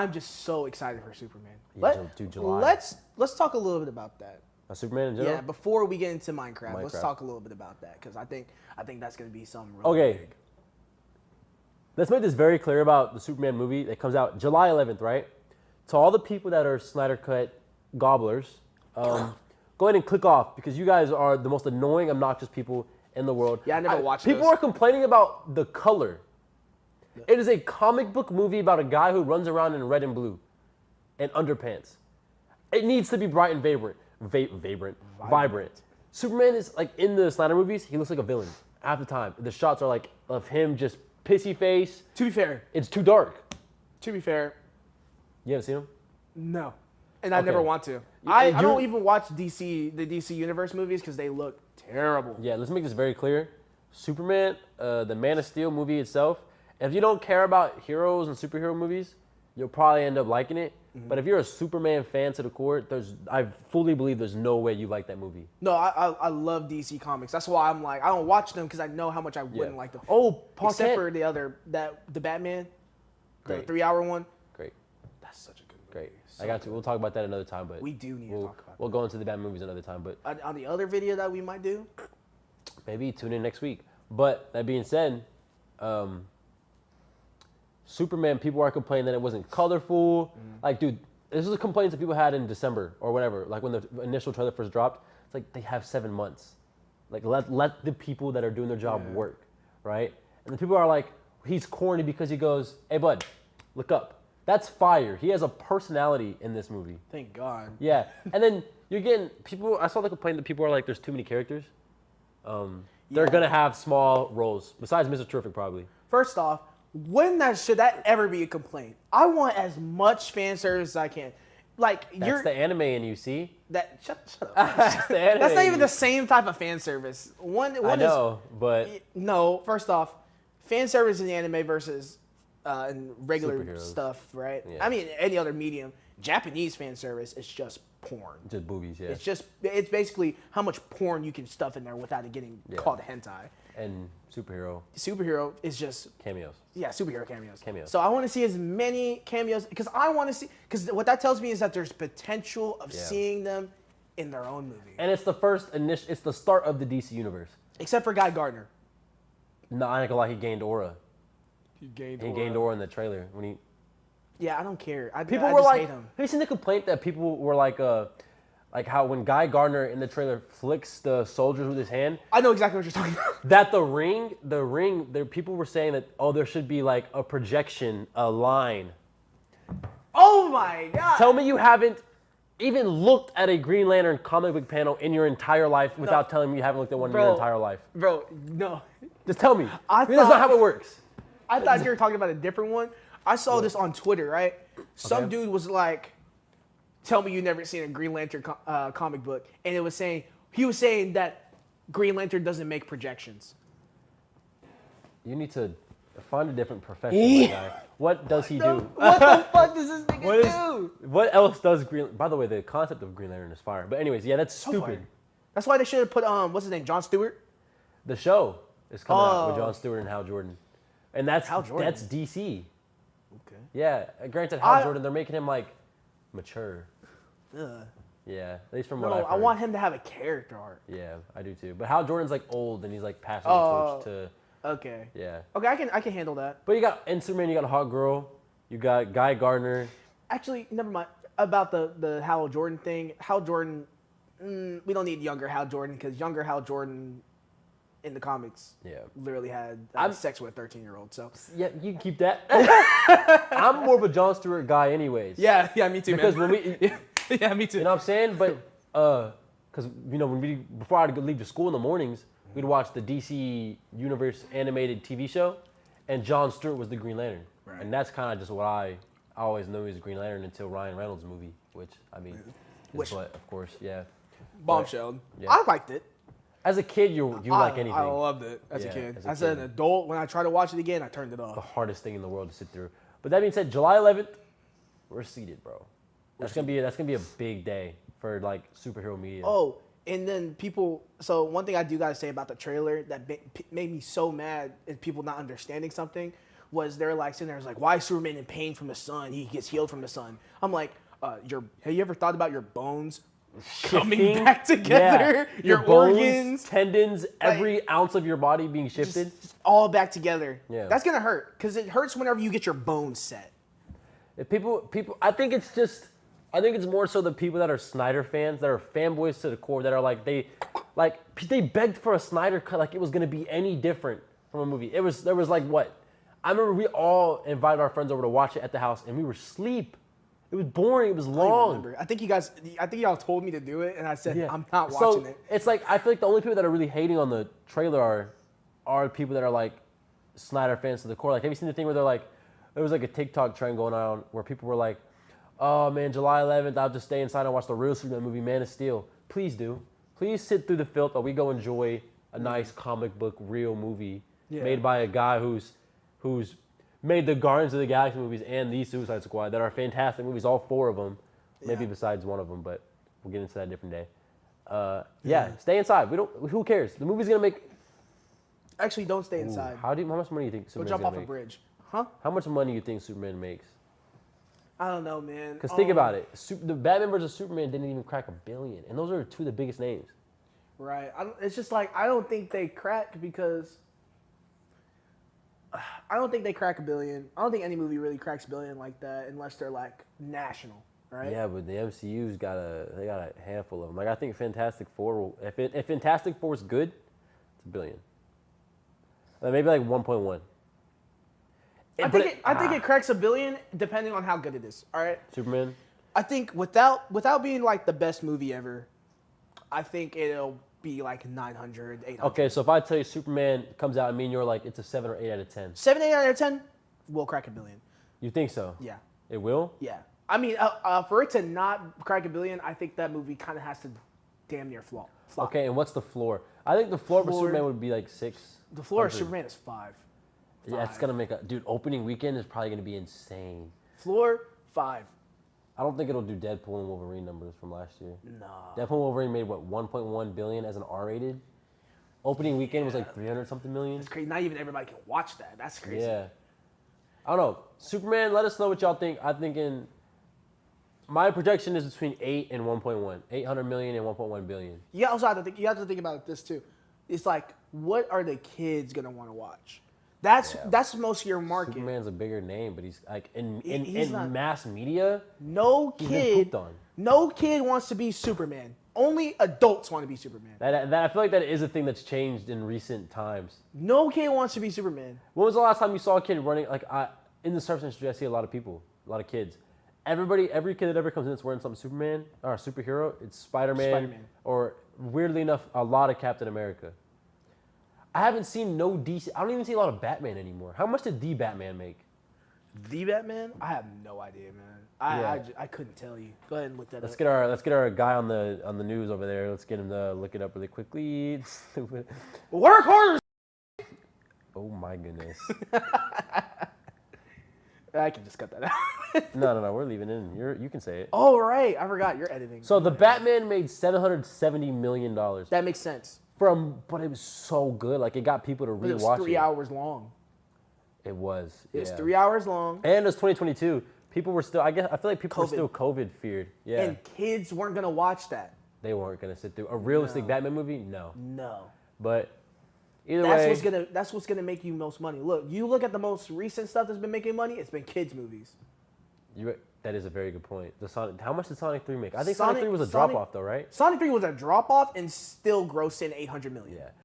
I'm just so excited for Superman. Yeah, dude, July. Let's talk a little bit about that. Superman in general? Yeah, before we get into Minecraft, let's talk a little bit about that because I think that's gonna be something really big. Let's make this very clear about the Superman movie that comes out July 11th, right? To all the people that are Snyder Cut gobblers, go ahead and click off because you guys are the most annoying, obnoxious people in the world. Yeah, I never watched People are complaining about the color. It is a comic book movie about a guy who runs around in red and blue and underpants. It needs to be bright and vibrant. Superman is like in the Snyder movies, he looks like a villain half the time. The shots are like of him just pissy face. To be fair, it's too dark. To be fair, you haven't seen him? No, and I never want to. I don't even watch the DC Universe movies because they look terrible. Yeah, let's make this very clear. Superman, the Man of Steel movie itself. If you don't care about heroes and superhero movies, you'll probably end up liking it. Mm-hmm. But if you're a Superman fan to the core, I fully believe there's no way you like that movie. No, I love DC Comics. That's why I'm like, I don't watch them because I know how much I wouldn't like them. Oh, Paul Except for the other, the Batman, the 3-hour one. Great. That's such a good movie. Great. I got you. We'll talk about that another time. But we do need to talk about We'll go into the Batman movies another time. But on the other video that we might do, maybe tune in next week. But that being said, Superman, people are complaining that it wasn't colorful. Like, dude, this is a complaint that people had in December or whatever. Like when the initial trailer first dropped, it's like they have 7 months. Like let the people that are doing their job work, right? And the people are like, he's corny because he goes, "Hey, bud, look up." That's fire. He has a personality in this movie. Thank God. Yeah, and then you're getting people. I saw the complaint that people are like, "There's too many characters." They're gonna have small roles besides Mr. Terrific, probably. First off, should that ever be a complaint? I want as much fan service as I can. Like that's the anime in you, see? Shut up. That's not even the same type of fan service. One I know, but no. First off, fan service in the anime versus in regular stuff, right? Yeah. I mean, any other medium. Japanese fan service is just porn. Just boobies, yeah. It's basically how much porn you can stuff in there without it getting called hentai. And superhero. Superhero is just cameos. Yeah, superhero cameos. So I want to see as many cameos because what that tells me is that there's potential of seeing them in their own movie. And it's it's the start of the DC universe. Except for Guy Gardner. No, I ain't gonna lie, he gained aura. He gained aura in the trailer when he. Yeah, I don't care. People were like, have you seen the complaint that people were like how when Guy Gardner in the trailer flicks the soldiers with his hand? I know exactly what you're talking about. That the ring, people were saying that, there should be like a projection, a line. Oh my God. Tell me you haven't even looked at a Green Lantern comic book panel in your entire life without telling me you haven't looked at one in your entire life. Bro, no. Just tell me. That's not how it works. I thought you were talking about a different one. I saw this on Twitter, right? Some dude was like, "Tell me you never seen a Green Lantern comic book," and he was saying that Green Lantern doesn't make projections. You need to find a different profession, guy. What does he do? What the fuck does this nigga do? What else does Green? By the way, the concept of Green Lantern is fire. But anyways, yeah, that's stupid. That's why they should have put what's his name, Jon Stewart. The show is coming out with Jon Stewart and Hal Jordan, and that's DC. Okay. Yeah, granted, Hal Jordan, they're making him like mature. Ugh. Yeah, at least from what I've heard. I want him to have a character arc. Yeah, I do too. But Hal Jordan's like old and he's like passing the torch to. Okay. Yeah. Okay, I can handle that. But you got in Superman, you got a hot girl, you got Guy Gardner. Actually, never mind about the Hal Jordan thing. Hal Jordan, we don't need younger Hal Jordan because younger Hal Jordan in the comics literally had sex with a 13-year-old. So yeah, you can keep that. I'm more of a Jon Stewart guy anyways. Yeah, me too, because man. When we yeah, me too. You know what I'm saying? But because before I'd leave to school in the mornings, we'd watch the DC Universe animated TV show, and Jon Stewart was the Green Lantern. Right. And that's kind of just what I always knew as Green Lantern until Ryan Reynolds' movie, which I mean, of course, yeah. Bombshell. Yeah. I liked it. As a kid, you like anything. I loved it as a kid. As an adult, when I tried to watch it again, I turned it off. The hardest thing in the world to sit through. But that being said, July 11th, we're seated, bro. That's gonna be a big day for like superhero media. Oh, and then people. So one thing I do gotta say about the trailer that made me so mad is people not understanding something was they're like sitting there, it's like, why is Superman in pain from the sun? He gets healed from the sun. I'm like, have you ever thought about your bones coming Shifting? back together? Yeah. Your bones, organs, tendons, every ounce of your body being shifted. just all back together. Yeah. That's gonna hurt because it hurts whenever you get your bones set. If people, I think it's more so the people that are Snyder fans, that are fanboys to the core, that are like they begged for a Snyder cut like it was gonna be any different from a movie. There was like what? I remember we all invited our friends over to watch it at the house, and we were asleep. It was boring. It was I don't long. remember. I think y'all told me to do it, and I said Yeah. I'm not watching So it. it's like I feel like the only people that are really hating on the trailer are people that are like Snyder fans to the core. Like, have you seen the thing where they're like, there was like a TikTok trend going on where people were like, oh man, July 11th, I'll just stay inside and watch the real Superman movie, Man of Steel. Please do. Please sit through the filth while we go enjoy a nice comic book real movie made by a guy who's made the Guardians of the Galaxy movies and the Suicide Squad that are fantastic movies, all 4 of them, maybe besides one of them, but we'll get into that a different day. Stay inside. Who cares? The movie's gonna make. Actually, don't stay inside. How much money do you think Go Superman's jump gonna off a make? bridge. Huh? How much money do you think Superman makes? I don't know, man. Because think about it. The Batman vs Superman didn't even crack $1 billion, and those are 2 of the biggest names. Right. It's just like I don't think they crack because I don't think they crack $1 billion. I don't think any movie really cracks $1 billion like that unless they're like national, right? Yeah, but the MCU's got a handful of them. Like I think Fantastic Four will, if Fantastic Four is good, it's $1 billion. Maybe like 1.1. I think it cracks $1 billion depending on how good it is. All right. Superman. I think without being like the best movie ever, I think it'll be like 900, 800. Okay, so if I tell you Superman comes out, I mean you're like it's a 7 or 8 out of 10. 7, 8 out of 10 will crack $1 billion. You think so? Yeah. It will? Yeah. I mean, for it to not crack $1 billion, I think that movie kind of has to damn near flop. Okay, and what's the floor? I think the floor for Floor- Superman would be like 6. The floor of Superman is 5. Yeah, it's gonna make opening weekend is probably gonna be insane. Floor 5. I don't think it'll do Deadpool and Wolverine numbers from last year. No. Deadpool and Wolverine made what 1.1 billion as an R-rated. Opening weekend was like 300 something million. It's crazy. Not even everybody can watch that. That's crazy. Yeah. I don't know. Superman, let us know what y'all think. I'm thinking my projection is between 8 and 1.1. 800 million and 1.1 billion. You also have to think about this too. It's like, what are the kids gonna want to watch? That's most of your market. Superman's a bigger name, but he's like in not- mass media. No been kid, pooped on. no kid wants to be Superman. Only adults want to be Superman. That I feel like that is a thing that's changed in recent times. No kid wants to be Superman. When was the last time you saw a kid running in the surf industry? I see a lot of people, a lot of kids. Every kid that ever comes in that's wearing something Superman or a superhero, it's Spider-Man, Spider-Man. or weirdly enough, a lot of Captain America. I haven't seen no DC. I don't even see a lot of Batman anymore. How much did the Batman make? The Batman? I have no idea, man. I couldn't tell you. Go ahead and look that Let's up. get our guy on the news over there. Let's get him to look it up really quickly. Work harder. Oh my goodness. I can just cut that out. No. We're leaving it in. You can say it. Oh right, I forgot you're editing. So the Batman made $770 million. That makes sense. But it was so good. Like it got people to But it was rewatch 3 hours long. It was. It was yeah. 3 hours long. And it was 2022. People were still. I feel like people were COVID. still COVID feared. Yeah. And kids weren't gonna watch that. They weren't gonna sit through a realistic No. Batman movie. No. No. But either way, That's what's gonna make you most money. Look, you look at the most recent stuff that's been making money. It's been kids movies. that is a very good point. How much did Sonic 3 make? I think Sonic 3 was a drop off though, right? Sonic 3 was a drop off and still grossed in $800 million. Yeah.